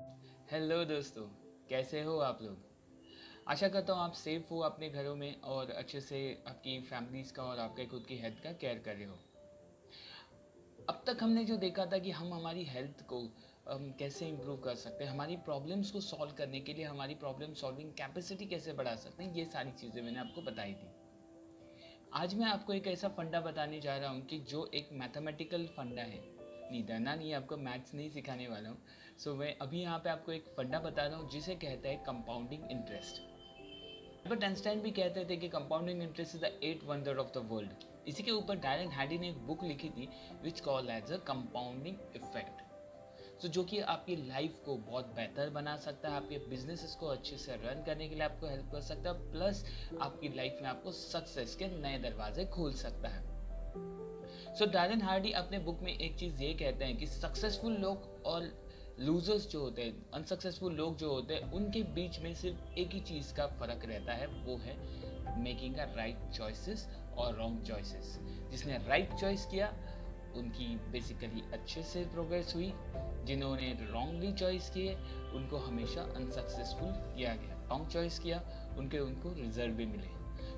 Hello दोस्तों, कैसे हो आप लोग? आशा करता हूँ आप सेफ हो अपने घरों में और अच्छे से आपकी फैमिलीज़ का और आपके खुद की हेल्थ का केयर कर रहे हो। अब तक हमने जो देखा था कि हम हमारी हेल्थ को कैसे इम्प्रूव कर सकते हैं, हमारी प्रॉब्लम्स को सॉल्व करने के लिए हमारी प्रॉब्लम सॉल्विंग कैपेसिटी कैसे बढ़ा सकते हैं, ये सारी चीज़ें मैंने आपको बताई थी। आज मैं आपको एक ऐसा फंडा बताने जा रहा हूँ कि जो एक मैथमेटिकल फंडा है। नहीं, डरना नहीं, आपको मैथ्स नहीं सिखाने वाला हूँ। मैं अभी यहाँ पे आपको एक फंडा बता रहा हूँ जिसे कहते हैं कंपाउंडिंग इंटरेस्ट। एल्बर्ट आइंस्टाइन भी कहते थे कि compounding interest is the eight wonder of the world. इसी के ऊपर डायरन हैडी ने एक बुक लिखी थी which call as a compounding effect. जो कि आपकी लाइफ को बहुत बेहतर बना सकता है, आपके बिजनेसेस को अच्छे से रन करने के लिए आपको हेल्प कर सकता है, प्लस आपकी लाइफ में आपको सक्सेस के नए दरवाजे खोल सकता है। डायरन हार्डी अपने बुक में एक चीज़ ये कहते हैं कि सक्सेसफुल लोग और लूजर्स जो होते हैं, अनसक्सेसफुल लोग जो होते हैं, उनके बीच में सिर्फ एक ही चीज़ का फ़र्क रहता है, वो है मेकिंग अ राइट चॉइसेस और रॉन्ग चॉइसेस। जिसने राइट चॉइस किया उनकी बेसिकली अच्छे से प्रोग्रेस हुई, जिन्होंने रॉन्गली चॉइस किए उनको हमेशा अनसक्सेसफुल किया गया, रॉन्ग चॉइस किया उनको रिजल्ट भी मिले।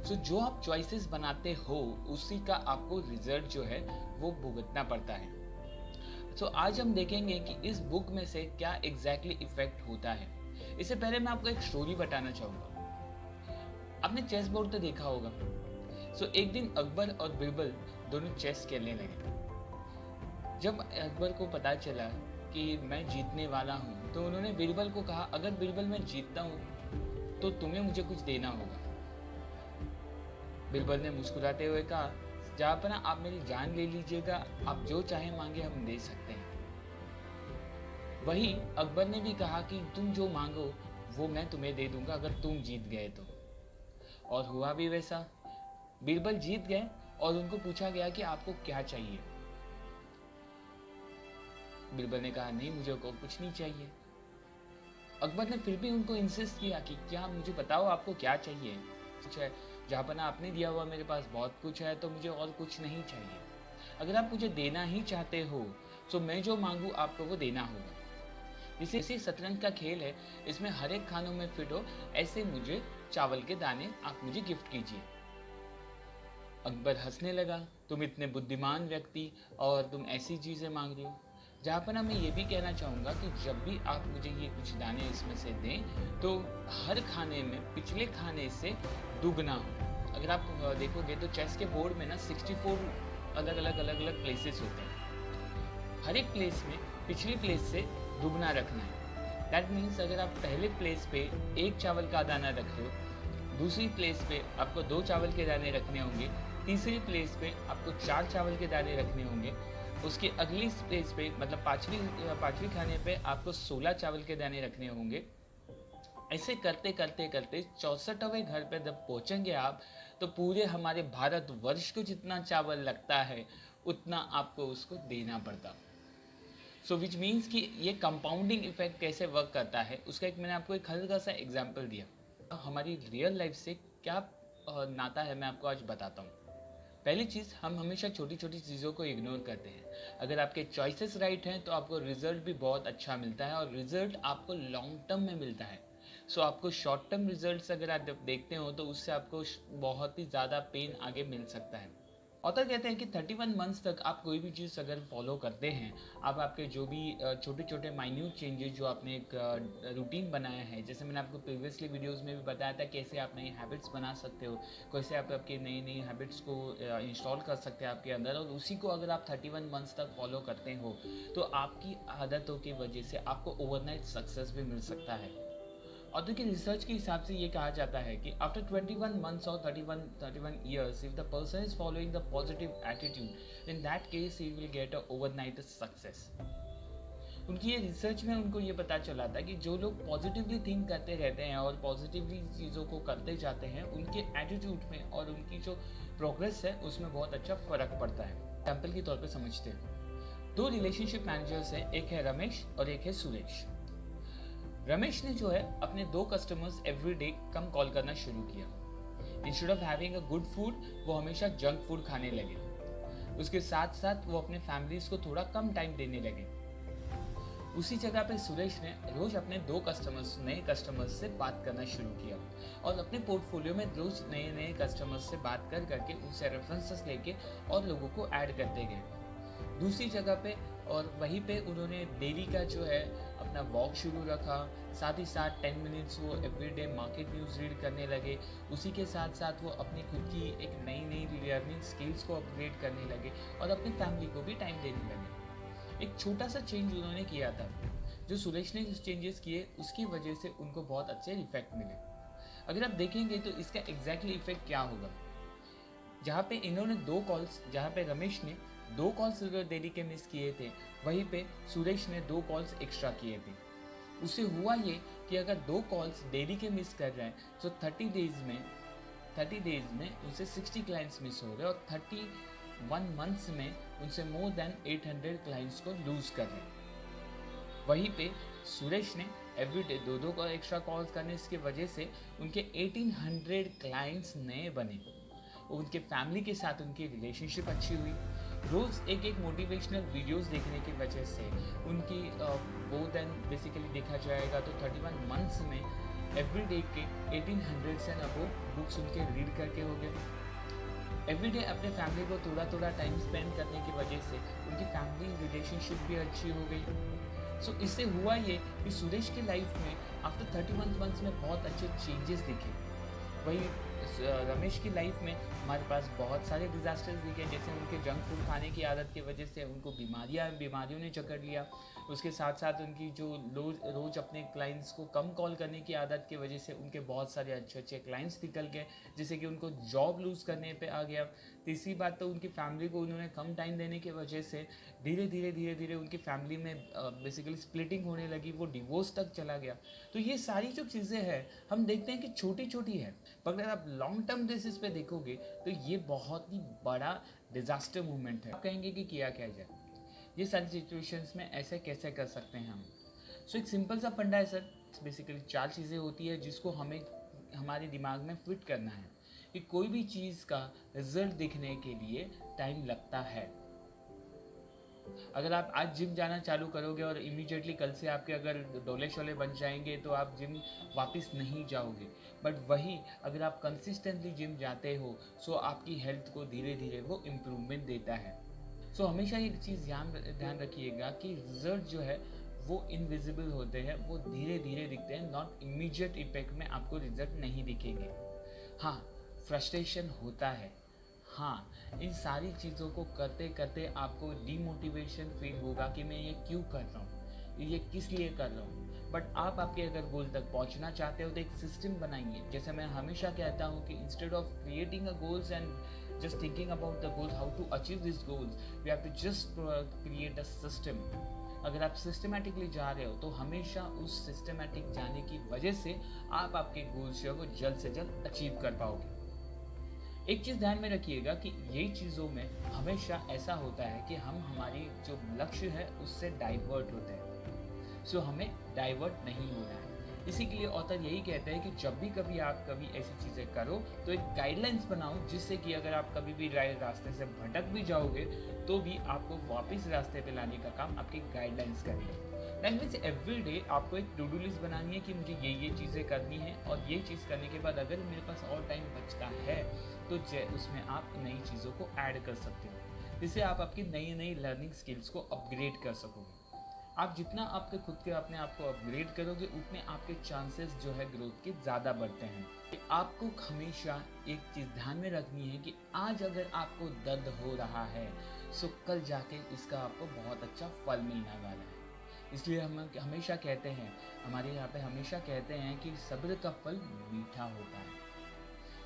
जो आप चॉइसेस बनाते हो उसी का आपको रिजल्ट जो है वो भुगतना पड़ता है। आज हम देखेंगे कि इस बुक में से क्या एग्जैक्टली इफेक्ट होता है। इससे पहले मैं आपको एक स्टोरी बताना चाहूंगा। आपने चेस बोर्ड तो देखा होगा। एक दिन अकबर और बिरबल दोनों चेस खेलने लगे। जब अकबर को पता चला कि मैं जीतने वाला हूँ तो उन्होंने बिरबल को कहा, अगर बिरबल मैं जीतता हूँ तो तुम्हें मुझे कुछ देना होगा। बिरबल ने मुस्कुराते हुए कहा, जहाँ पर आप मेरी जान ले लीजिएगा, आप जो चाहे मांगे हम दे सकते हैं। वही अकबर ने भी कहा कि तुम जो मांगो वो मैं तुम्हें दे दूंगा अगर तुम जीत गए तो। और हुआ भी वैसा। बीरबल जीत गए और उनको पूछा गया कि आपको क्या चाहिए। बीरबल ने कहा, नहीं मुझे को कुछ नहीं चाहिए। अकबर ने फिर भी उनको इंसिस्ट किया कि क्या मुझे बताओ आपको क्या चाहिए। कुछ है, जहाँपना आपने दिया हुआ मेरे पास बहुत कुछ है, तो मुझे और कुछ नहीं चाहिए। अगर आप मुझे देना ही चाहते हो तो मैं जो मांगू आपको वो देना होगा। इसी शतरंज का खेल है, इसमें हर एक खानों में फिट हो ऐसे मुझे चावल के दाने आप मुझे गिफ्ट कीजिए। अकबर हंसने लगा, तुम इतने बुद्धिमान व्यक्ति और तुम ऐसी चीज़ें मांग रही हो। जहाँ पर मैं ये भी कहना चाहूँगा कि जब भी आप मुझे ये कुछ दाने इसमें से दें तो हर खाने में पिछले खाने से दुगना हो। अगर आप देखोगे तो चेस के बोर्ड में ना 64 अलग अलग प्लेसेस होते हैं। हर एक प्लेस में पिछली प्लेस से दुगना रखना है। दैट मीन्स अगर आप पहले प्लेस पे एक चावल का दाना रख रहे हो, दूसरी प्लेस पे आपको 2 चावल के दाने रखने होंगे, तीसरी प्लेस पे आपको 4 चावल के दाने रखने होंगे, उसके अगली प्लेस पे मतलब पाँचवीं खाने पे आपको 16 चावल के दाने रखने होंगे। ऐसे करते करते करते 64वें घर पे जब पहुंचेंगे आप, तो पूरे हमारे भारत वर्ष को जितना चावल लगता है उतना आपको उसको देना पड़ता। विच मीन्स कि ये कंपाउंडिंग इफेक्ट कैसे वर्क करता है उसका एक मैंने आपको एक हल्का सा एग्जाम्पल दिया। हमारी रियल लाइफ से क्या नाता है मैं आपको आज बताता हूँ। पहली चीज़, हम हमेशा छोटी छोटी चीज़ों को इग्नोर करते हैं। अगर आपके चॉइसेस राइट हैं तो आपको रिजल्ट भी बहुत अच्छा मिलता है और रिजल्ट आपको लॉन्ग टर्म में मिलता है। आपको शॉर्ट टर्म रिजल्ट्स अगर आप देखते हो तो उससे आपको बहुत ही ज़्यादा पेन आगे मिल सकता है। ऑथर कहते हैं कि 31 मंथ्स तक आप कोई भी चीज़ अगर फॉलो करते हैं, आप आपके जो भी छोटे छोटे माइन्यूट चेंजेस जो आपने एक रूटीन बनाया है, जैसे मैंने आपको प्रीवियसली वीडियोस में भी बताया था कैसे आप नई हैबिट्स बना सकते हो, कैसे आप आपके नई नई हैबिट्स को इंस्टॉल कर सकते हैं आपके अंदर, और उसी को अगर आप 31 मंथ्स तक फॉलो करते हो तो आपकी आदतों की वजह से आपको ओवरनाइट सक्सेस भी मिल सकता है। और देखिए, रिसर्च के हिसाब से ये कहा जाता है कि आफ्टर 21 मंथ्स और 31 years if the person is following the positive attitude, in that case he will get a overnight success. उनकी ये रिसर्च में उनको ये पता चला था कि जो लोग पॉजिटिवली थिंक करते रहते हैं और पॉजिटिवली चीज़ों को करते जाते हैं, उनके एटीट्यूड में और उनकी जो प्रोग्रेस है उसमें बहुत अच्छा फर्क पड़ता है। एग्जाम्पल के तौर पे समझते हैं, दो रिलेशनशिप मैनेजर्स हैं, एक है रमेश और एक है सुरेश। रमेश ने जो है अपने दो कस्टमर्स एवरी डे कम कॉल करना शुरू किया। Instead of having a good food वो हमेशा जंक फूड खाने लगे। उसके साथ साथ वो अपने फैमिलीज को थोड़ा कम टाइम देने लगे। उसी जगह पे सुरेश ने रोज अपने नए कस्टमर्स से बात करना शुरू किया और अपने पोर्टफोलियो में रोज नए कस्टमर्स से बात कर करके उनसे रेफरेंसेस लेके और लोगों को ऐड करते गए। दूसरी जगह पे और वहीं पे उन्होंने डेली का जो है अपना वॉक शुरू रखा, साथ ही साथ 10 मिनट्स वो एवरीडे मार्केट न्यूज़ रीड करने लगे। उसी के साथ साथ वो अपनी खुद की एक नई लर्निंग स्किल्स को अपग्रेड करने लगे और अपनी फैमिली को भी टाइम देने लगे। एक छोटा सा चेंज उन्होंने किया था, जो सुरेश ने चेंजेस किए उसकी वजह से उनको बहुत अच्छे इफेक्ट मिले। अगर आप देखेंगे तो इसका एग्जैक्टली इफेक्ट क्या होगा, जहाँ पे इन्होंने 2 कॉल्स, जहाँ पे रमेश ने 2 कॉल्स डेली के मिस किए थे, वहीं पे सुरेश ने 2 कॉल्स एक्स्ट्रा किए थे। उससे हुआ ये कि अगर 2 कॉल्स डेली के मिस कर रहे हैं तो 30 डेज में उनसे 60 क्लाइंट्स मिस हो रहे हैं और 31 मंथ्स में उनसे मोर देन 800 क्लाइंट्स को लूज कर रहे हैं। वहीं पे सुरेश ने एवरीडे 2 को एक्स्ट्रा कॉल्स करने की वजह से उनके 1800 क्लाइंट्स नए बने। उनके फैमिली के साथ उनकी रिलेशनशिप अच्छी हुई। रोज़ एक मोटिवेशनल वीडियोस देखने की वजह से उनकी मोर देन बेसिकली देखा जाएगा तो 31 मंथ्स में एवरीडे के 1800 से अबो बुक्स उनके रीड करके हो गए। एवरीडे अपने फैमिली को थोड़ा टाइम स्पेंड करने की वजह से उनकी फैमिली रिलेशनशिप भी अच्छी हो गई। सो इससे हुआ ये कि सुरेश की लाइफ में आफ्टर 31 मंथ्स में बहुत अच्छे चेंजेस दिखे। वही रमेश की लाइफ में हमारे पास बहुत सारे डिजास्टर्स दिखे, जैसे उनके जंक फूड खाने की आदत की वजह से उनको बीमारियों ने जकड़ लिया। उसके साथ साथ उनकी जो रोज अपने क्लाइंट्स को कम कॉल करने की आदत की वजह से उनके बहुत सारे अच्छे क्लाइंट्स निकल गए, जिससे कि उनको जॉब लूज़ करने पे आ गया। तीसरी बात तो उनकी फैमिली को उन्होंने कम टाइम देने की वजह से धीरे धीरे उनकी फैमिली में बेसिकली स्प्लिटिंग होने लगी, वो डिवोर्स तक चला गया। तो ये सारी जो चीज़ें हैं हम देखते हैं कि छोटी है, पर अगर आप लॉन्ग टर्म बेसिस पे देखोगे तो ये बहुत ही बड़ा डिजास्टर मूवमेंट है। आप कहेंगे कि किया क्या जाए, ये सारी सिचुएशंस में ऐसे कैसे कर सकते हैं हम। सो एक सिंपल सा फंडा है सर, बेसिकली 4 चीज़ें होती है जिसको हमें हमारे दिमाग में फिट करना है कि कोई भी चीज़ का रिजल्ट दिखने के लिए टाइम लगता है। अगर आप आज जिम जाना चालू करोगे और इमीडिएटली कल से आपके अगर डोले शोले बन जाएंगे तो आप जिम वापस नहीं जाओगे। बट वही अगर आप कंसिस्टेंटली जिम जाते हो सो आपकी हेल्थ को धीरे धीरे वो इम्प्रूवमेंट देता है। सो हमेशा एक चीज़ ध्यान रखिएगा कि रिजल्ट जो है वो इनविजिबल होते हैं, वो धीरे धीरे दिखते हैं, नॉट इमीडिएट इफेक्ट में आपको रिजल्ट नहीं दिखेंगे। हाँ, फ्रस्ट्रेशन होता है, हाँ, इन सारी चीज़ों को करते करते आपको डीमोटिवेशन फील होगा कि मैं ये क्यों कर रहा हूँ, ये किस लिए कर रहा हूँ। बट आप आपके अगर गोल तक पहुँचना चाहते हो तो एक सिस्टम बनाइए। जैसे मैं हमेशा कहता हूँ कि instead of creating a goals and just thinking about the goal how to achieve this goals, we have to just create a system. अगर आप सिस्टमेटिकली जा रहे हो तो हमेशा उस सिस्टमेटिक जाने की वजह से आप आपके गोल्स जो है वो जल्द से जल्द अचीव कर पाओगे। एक चीज़ ध्यान में रखिएगा कि यही चीज़ों में हमेशा ऐसा होता है कि हम हमारी जो लक्ष्य है उससे डाइवर्ट होते हैं। सो हमें डाइवर्ट नहीं होना है। इसी के लिए ऑथर यही कहते हैं कि जब भी कभी आप ऐसी चीज़ें करो तो एक गाइडलाइंस बनाओ, जिससे कि अगर आप कभी भी रास्ते से भटक भी जाओगे तो भी आपको वापस रास्ते पे लाने का काम आपकी गाइडलाइंस करेंगे। दैट मीन्स एवरी डे आपको एक टू डू लिस्ट बनानी है कि मुझे ये चीज़ें करनी है, और ये चीज़ करने के बाद अगर मेरे पास और टाइम बचता है तो उसमें आप नई चीज़ों को ऐड कर सकते हो, जिससे आप आपकी नई लर्निंग स्किल्स को अपग्रेड कर सकोगे। आप जितना आपके खुद के अपने आप को अपग्रेड करोगे उतने आपके चांसेस जो है ग्रोथ के ज़्यादा बढ़ते हैं। आपको हमेशा एक चीज़ ध्यान में रखनी है कि आज अगर आपको दर्द हो रहा है सो कल जाके इसका आपको बहुत अच्छा फल मिलने वाला है। इसलिए हम हमेशा कहते हैं, हमारे यहाँ पे हमेशा कहते हैं कि सब्र का फल मीठा होता है।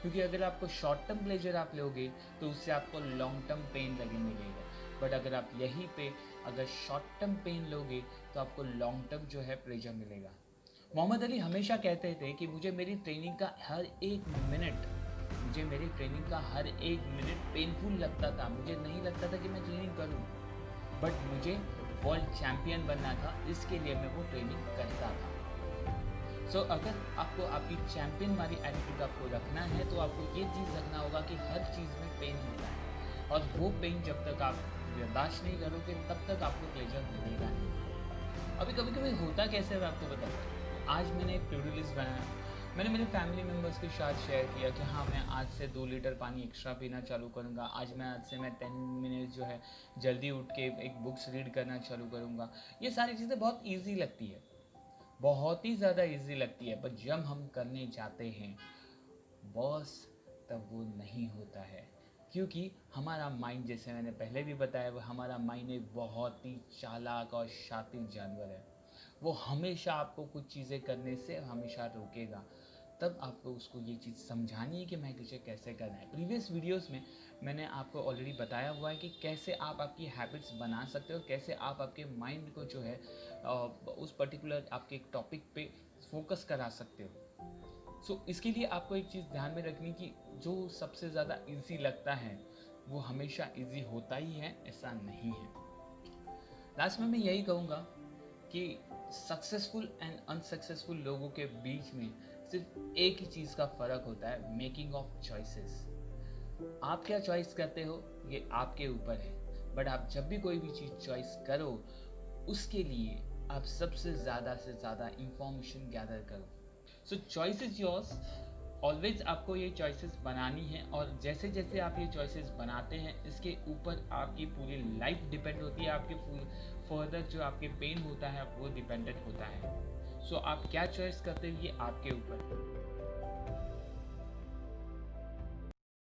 क्योंकि अगर आपको शॉर्ट टर्म प्लेजर आप लोगे तो उससे आपको लॉन्ग टर्म पेन लगने मिलेगा। बट अगर आप यहीं पे अगर शॉर्ट टर्म पेन लोगे तो आपको लॉन्ग टर्म जो है प्लेजर मिलेगा। मोहम्मद अली हमेशा कहते थे कि मुझे मेरी ट्रेनिंग का हर एक मिनट पेनफुल लगता था, मुझे नहीं लगता था कि मैं ट्रेनिंग करूं, बट मुझे वर्ल्ड चैंपियन बनना था, इसके लिए मैं वो ट्रेनिंग करता था। सो अगर आपको आपकी चैंपियन वाली एटीट्यूड आपको रखना है तो आपको ये चीज़ रखना होगा कि हर चीज़ में पेन होता है, और वो पेन जब तक आप बर्दाश्त नहीं करोगे तब तक आपको प्लेजर मिलेगा नहीं। अभी कभी कभी होता कैसे है मैं आपको बताता हूँ। आज मैंने एक टू डू लिस्ट बनाया, मैंने मेरे फैमिली मेम्बर्स के साथ शेयर किया कि हाँ मैं आज से 2 लीटर पानी एक्स्ट्रा पीना चालू करूँगा, आज से मैं 10 मिनट जो है जल्दी उठ के एक बुक्स रीड करना चालू करूँगा। ये सारी चीज़ें बहुत ईजी लगती है, बहुत ही ज़्यादा ईजी लगती है, पर जब हम करने जाते हैं बॉस तब वो नहीं होता है। क्योंकि हमारा माइंड, जैसे मैंने पहले भी बताया, वो हमारा माइंड एक बहुत ही चालाक और शातिर जानवर है। वो हमेशा आपको कुछ चीज़ें करने से हमेशा रोकेगा। तब आपको उसको ये चीज़ समझानी है कि मैं तुझे कैसे करना है। प्रीवियस वीडियोस में मैंने आपको ऑलरेडी बताया हुआ है कि कैसे आप आपकी हैबिट्स बना सकते हो, कैसे आप आपके माइंड को जो है उस पर्टिकुलर आपके एक टॉपिक पे फोकस करा सकते हो। इसके लिए आपको एक चीज़ ध्यान में रखनी कि जो सबसे ज़्यादा इजी लगता है वो हमेशा इजी होता ही है, ऐसा नहीं है। लास्ट में मैं यही कहूँगा कि सक्सेसफुल एंड अनसक्सेसफुल लोगों के बीच में सिर्फ एक ही चीज़ का फ़र्क होता है, मेकिंग ऑफ चॉइसेस। आप क्या चॉइस करते हो ये आपके ऊपर है, बट आप जब भी कोई भी चीज़ चॉइस करो उसके लिए आप सबसे ज़्यादा से ज़्यादा इंफॉर्मेशन गैदर करो। सो चॉइस इज योर्स। ऑलवेज आपको ये चॉइसेस बनानी है, और जैसे जैसे आप ये चॉइसेस बनाते हैं इसके ऊपर आपकी पूरी लाइफ डिपेंड होती है, आपके फर्दर जो आपके पेन होता है वो डिपेंडेंट होता है। सो आप क्या चॉइस करते हो ये आपके ऊपर है।